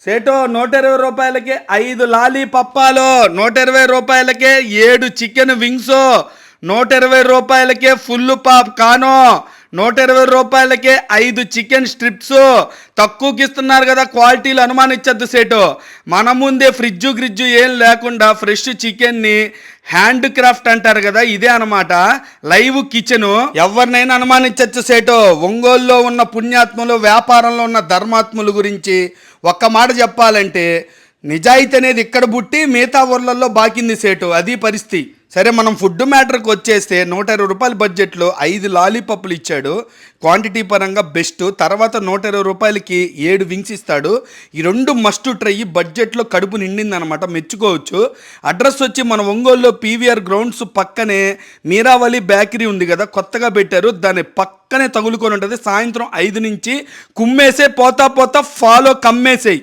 సేటో 120 రూపాయలకే 5 లాలీ పప్పాలు, 120 రూపాయలకే 7 చికెన్ వింగ్స్, 120 రూపాయలకే ఫుల్ పాప్ కానో, 120 రూపాయలకే 5 చికెన్ స్ట్రిప్స్. తక్కువకి ఇస్తున్నారు కదా, క్వాలిటీలు అనుమానించద్దు సేటు. మన ముందే ఫ్రిడ్జు ఏం లేకుండా ఫ్రెష్ చికెన్ని హ్యాండ్ క్రాఫ్ట్ అంటారు కదా, ఇదే అనమాట లైవ్ కిచెను. ఎవరినైనా అనుమానించచ్చు సేటు. ఒంగోలులో ఉన్న పుణ్యాత్ములు, వ్యాపారంలో ఉన్న ధర్మాత్ముల గురించి ఒక్క మాట చెప్పాలంటే, నిజాయితీ అనేది ఇక్కడ పుట్టి మిగతా ఊర్లలో బాకింది సేటు, అది పరిస్థితి. సరే, మనం ఫుడ్ మ్యాటర్కి వచ్చేస్తే 120 రూపాయల బడ్జెట్లో 5 లాలీపప్పులు ఇచ్చాడు. క్వాంటిటీ పరంగా బెస్ట్. తర్వాత 120 రూపాయలకి 7 వింగ్స్ ఇస్తాడు. ఈ 2 మస్ట్ ట్రై. బడ్జెట్లో కడుపు నిండిందనమాట, మెచ్చుకోవచ్చు. అడ్రస్ వచ్చి మన ఒంగోలులో పీవీఆర్ గ్రౌండ్స్ పక్కనే మీరావళి బేకరీ ఉంది కదా, కొత్తగా పెట్టారు. దాని పక్కనే తగులుకొని ఉంటుంది. సాయంత్రం 5 నుంచి కుమ్మేసే, పోతా ఫాలో కమ్మేసేయి.